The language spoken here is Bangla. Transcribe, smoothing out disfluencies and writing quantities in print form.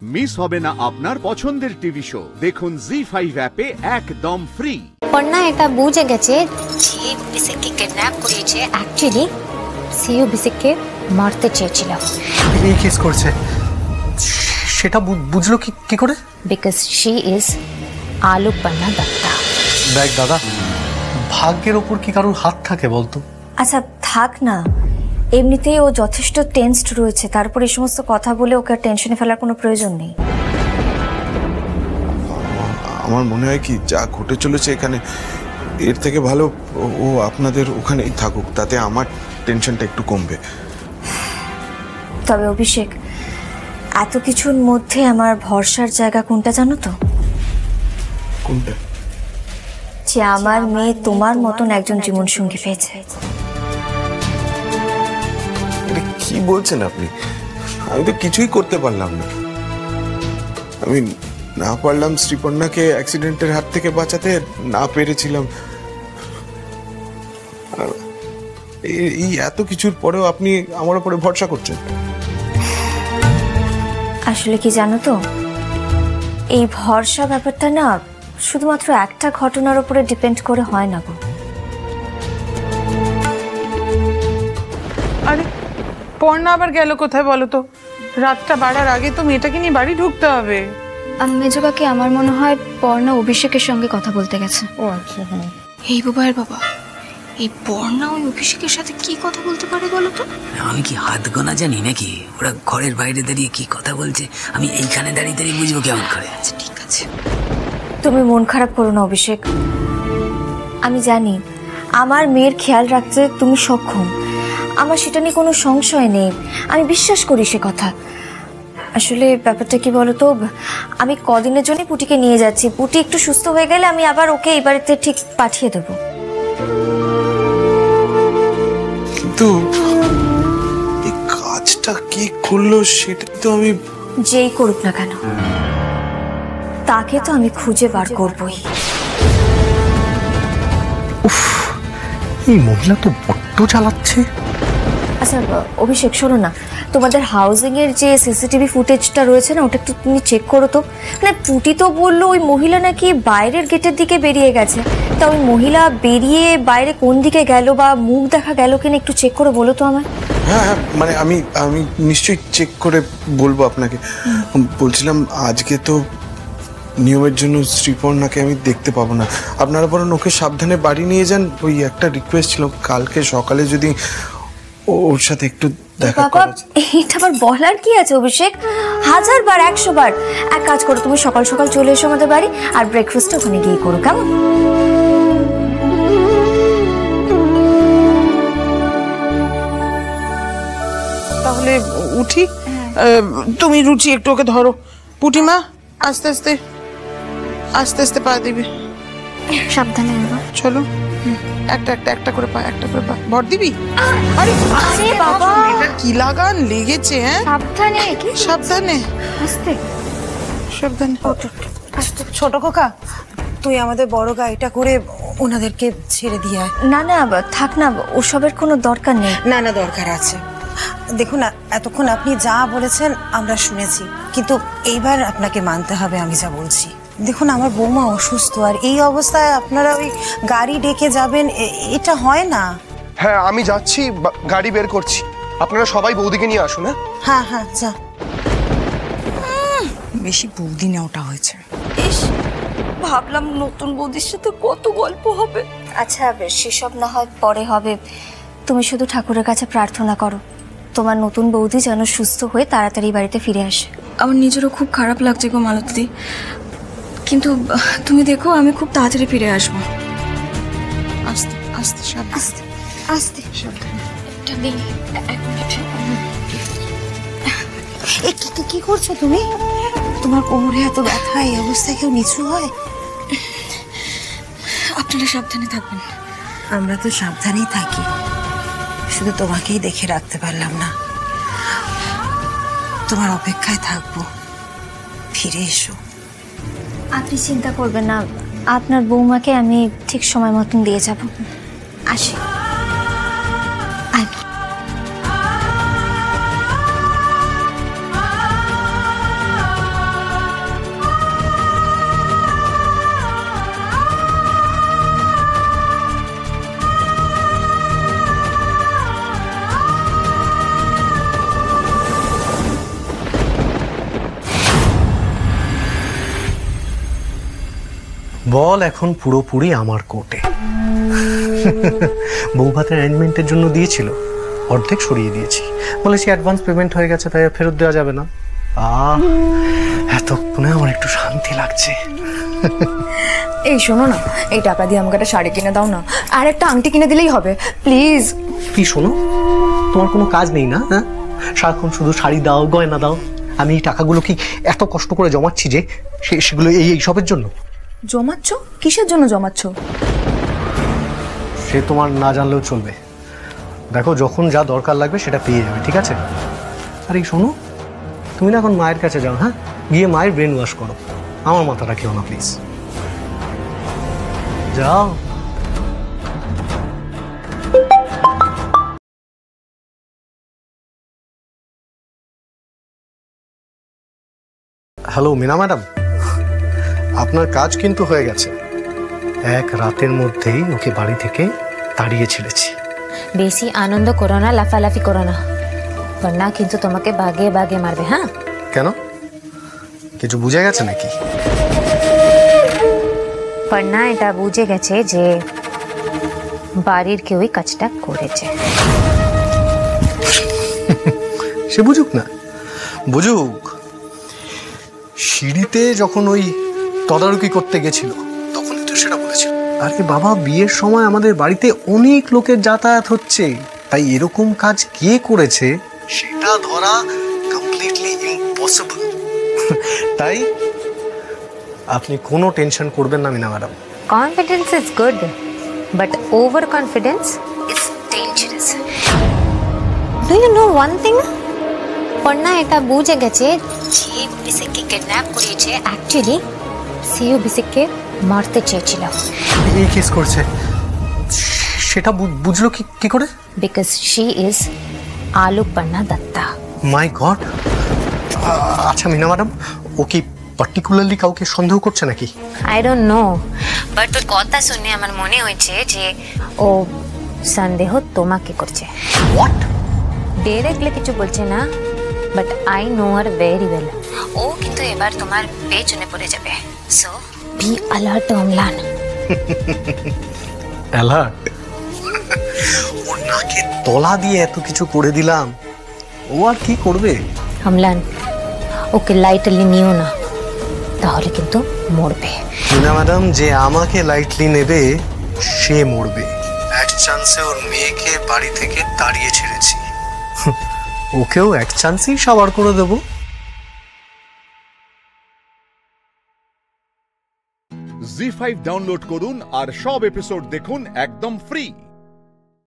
মিস হবে না আপনার পছন্দের টিভি শো। দেখুন জি5 অ্যাপে একদম ফ্রি। পর্ণা এটা বুঝে গেছে যে অভিষেককে কিডন্যাপ করেছে, অ্যাকচুয়ালি সে অভিষেককে মারতে চেয়েছিল। এই কেস করছে সেটা বুঝলো কি করে? বিকজ শি ইজ আলোক পর্ণা দত্তা। দেখ দাদা, ভাগ্যের ওপর কি কারোর হাত থাকে বলতো? আচ্ছা থাক না, এমনিতেই ও যথেষ্ট টেন্সড রয়েছে, তারপর এই সমস্ত কথা বলে ওকে টেনশনে ফেলার কোনো প্রয়োজন নেই। আমার মনে হয় কি যা ঘটে চলেছে এখানে, এর থেকে ভালো ও আপনাদের ওখানেই থাকুক, তাতে আমার টেনশনটা একটু কমবে। তবে অভিষেক, এত কিছুর মধ্যে আমার ভরসার জায়গা কোনটা জানো তো? কোনটা? যে আমার মেয়ে তোমার মতন একজন জীবন সঙ্গী পেয়েছে। কি বলছেন আপনি? আমি তো কিছুই করতে পারলাম না। আমি না পারলাম শ্রীপর্ণাকে অ্যাক্সিডেন্টের হাত থেকে বাঁচাতে, না পেরেছিলাম। এই এত কিছুর পরেও আপনি আমার উপরে ভরসা করছেন? আসলে কি জানো তো, এই ভরসা ব্যাপারটা না শুধুমাত্র একটা ঘটনার উপরে ডিপেন্ড করে হয় না গো। আরে পর্ণা আবার গেল কোথায় বলো তো? রাতটা বাড়ার আগে তো মেয়েটাকে নিয়ে বাড়ি ঢুকতে হবে। মেজবাকে আমার মনে হয় পর্ণা অভিষেকের সঙ্গে কথা বলতে গেছে। ও আচ্ছা, হ্যাঁ। এই বাবার বাবা, এই পর্ণা ওই অভিষেকের সাথে কি কথা বলতে পারে বলো তো? আমি কি হাত গোনা জানি নাকি? ওরা ঘরের বাইরে দাঁড়িয়ে কি কথা বলছে আমি এইখানে দাঁড়িয়ে দাঁড়িয়ে বুঝবো কেমন করে? আচ্ছা ঠিক আছে, তুমি মন খারাপ করো না অভিষেক। আমি জানি আমার মেয়ের খেয়াল রাখতে তুমি সক্ষম, আমার সেটা নিয়ে কোনো সংশয় নেই, আমি বিশ্বাস করি সে কথা। আসলে ব্যাপারটা কি বলতো, আমি কদিনের জন্য পুটিকে নিয়ে যাচ্ছি, পুটি একটু সুস্থ হয়ে গেলে আমি আবার ওকে এই বাড়িতে ঠিক পাঠিয়ে দেবো। কিন্তু এই কাজটা কে করলো সেটা তো আমি... যেই করুক না কেন, তাকে তো আমি খুঁজে বার করবই। উফ, এই মহিলা তো বড্ড চালাচ্ছে। আচ্ছা অভিষেক, শোনো না, তোমাদের হাউজিং এর যে সিসিটিভি ফুটেজটা রয়েছে না, ওটা একটু তুমি চেক করো তো। মানে পুটি তো বললো ওই মহিলা নাকি বাইরের গেটের দিকে বেরিয়ে গেছে, তা ওই মহিলা বেরিয়ে বাইরে কোন দিকে গেল বা মুখ দেখা গেল কিনা একটু চেক করে বলো তো আমায়। হ্যাঁ হ্যাঁ, মানে আমি নিশ্চয়ই চেক করে বলবো আপনাকে। বলছিলাম আজকে তো নিয়মের জন্য শ্রীপর্ণাকে আমি দেখতে পাবো না, আপনারা বরং ওকে সাবধানে বাড়ি নিয়ে যান। ওই একটা রিকোয়েস্ট ছিল, কালকে সকালে যদি ওর সাথে একটু দেখা করা যায়। এটা আবার বলার কি আছে অভিষেক, 1000 বার 100 বার। এক কাজ করো, তুমি সকাল সকাল চলে এসো আমাদের বাড়ি, আর ব্রেকফাস্টটা ওখানে গিয়ে করো, কেমন? তাহলে উঠি। তুমি রুচি একটু ওকে ধরো। পুটিমা আস্তে আস্তে আস্তে আস্তে পা দিবি, সাবধানে। চলো একটা একটা একটা করে পা, একটা করে পা ভর দিবি। আরে আরে বাবা, এটা কি লাগান লেগেছে? হ্যাঁ সাবধানে, কি সাবধানে, আস্তে সাবধানে। ছোট খোকা, তুই আমাদের বড় গাড়িটা করে ওনাদেরকে ছেড়ে দিয়ে আয়। না না থাক না, ওসবের কোনো দরকার নেই। না না, দরকার আছে। দেখুন না, এতক্ষণ আপনি যা বলেছেন আমরা শুনেছি, কিন্তু এইবার আপনাকে মানতে হবে আমি যা বলছি। দেখুন আমার বৌমা অসুস্থ, আর এই অবস্থায় আপনারা ওই গাড়ি ডেকে যাবেন, এটা হয় না। হ্যাঁ আমি যাচ্ছি, গাড়ি বের করছি, আপনারা সবাই বৌদিকে নিয়ে আসুন। হ্যাঁ হ্যাঁ যা। বেশি বৌদি নেওয়াটা হয়েছে। ইস, ভাবলাম নতুন বৌদির সাথে কত গল্প হবে। আচ্ছা সেসব না হয় পরে হবে, তুমি শুধু ঠাকুরের কাছে প্রার্থনা করো তোমার নতুন বৌদি যেন সুস্থ হয়ে তাড়াতাড়ি বাড়িতে ফিরে আসে। আমার নিজেরও খুব খারাপ লাগছে গো মালতী, কিন্তু তুমি দেখো আমি খুব তাড়াতাড়ি ফিরে আসবো। আস্তে আস্তে আস্তে আস্তে সাবধানে। কি করছো তুমি? তোমার কোমরে এত ব্যথা, এই অবস্থায় কেউ নিচু হয়? আপনারা সাবধানে থাকবেন। আমরা তো সাবধানেই থাকি, শুধু তোমাকেই দেখে রাখতে পারলাম না। তোমার অপেক্ষায় থাকবো, ফিরে এসো। আপনি চিন্তা করবেন না, আপনার বৌমাকে আমি ঠিক সময় মতন দিয়ে যাব। আসি। বল এখন পুরোপুরি আমার কোর্টে। বউ ভাতের অ্যারেঞ্জমেন্টের জন্য দিয়েছিল, অর্ধেক সরিয়ে দিয়েছি, বলেছি অ্যাডভান্স পেমেন্ট হয়ে গেছে তাই ফেরত দেওয়া যাবে না। এতক্ষণে আমার একটু শান্তি লাগছে। এই শোনো না, এই টাকা দিয়ে আমাকে একটা শাড়ি কিনে দাও না, আর একটা আংটি কিনে দিলেই হবে প্লিজ। কি শোনো, তোমার কোনো কাজ নেই না? হ্যাঁ, সারাক্ষণ শুধু শাড়ি দাও, গয়না দাও। আমি এই টাকাগুলো কি এত কষ্ট করে জমাচ্ছি যে সেগুলো এইসবের জন্য? জমাচ্ছ? কিসের জন্য জমাচ্ছ? সে তোমার না জানলেও চলবে। দেখো, যখন যা দরকার লাগবে সেটা পেয়ে যাবে, ঠিক আছে? আর এই শোনো, তুমি না এখন মায়ের কাছে যাও, হ্যাঁ, গিয়ে মায়ের ব্রেন ওয়াশ করো। আমার মাথাটা খেও না প্লিজ, যাও। হ্যালো মিনা ম্যাডাম, আপনার কাজ কিন্তু হয়ে গেছে। এক রাতের মধ্যেই ওকে বাড়ি থেকে তাড়িয়ে ছেড়েছি। বেশি আনন্দ করো না, লাফালাফি করো না, বন্যা কিন্তু তোমাকে বাগে বাগে মারবে। হ্যাঁ, কেন, কিছু বুঝে গেছে নাকি? বন্যা এটা বুঝে গেছে যে বাড়ির কেউই কাজটা করেছে। সে বুঝুক না, বুঝুক। সিঁড়িতে যখন ওই তদারকি করতে গেছিল তখনই তো সেটা বলেছিল। আরে বাবা, বিয়ের সময় আমাদের বাড়িতে অনেক লোকের যাতায়াত হচ্ছে, তাই এরকম কাজ কে করেছে সেটা ধরা কমপ্লিটলি ইম্পসিবল। তাই আপনি কোনো টেনশন করবেন না Meena madam. Confidence is good, but over confidence is dangerous. Do you know one thing? Panna এটা বুঝে গেছে যে বিসিককে কিডন্যাপ করেছে অ্যাকচুয়ালি সিও বিসিককে মারতে চেয়েছিল। এই কেস করছে সেটা বুঝলো কি করে? Because she is Alok Panna Datta. My God. আচ্ছা মিনা ম্যাডাম, ও কি পার্টিকুলারলি কাউকে সন্দেহ করছে নাকি? আই ডোন্ট নো, বাট তোর কথা শুনে আমার মনে হয়েছে যে ও সন্দেহ তোমাকে করছে। হোয়াট? ডাইরেক্টলি কিছু বলছে না, but I know her very well. ও কিন্তু এবার তোমার পেছনে পড়ে যাবে, so be alert Amlan. Alert? ওর নাকে তলা দিয়ে এত কিছু করে দিলাম, ও আর কি করবে? অমলান, ওকে লাইটলি নিও না, তাহলে কিন্তু মরবে। মিনা ম্যাডাম, যে আমাকে লাইটলি নেবে সে মরবে। এক চান্সে ওর মেয়েকে বাড়ি থেকে তাড়িয়ে ছেড়েছি, ওকেও এক চান্সেই সাবার করে দেব। জি5 ডাউনলোড করুন আর সব এপিসোড দেখুন একদম ফ্রি।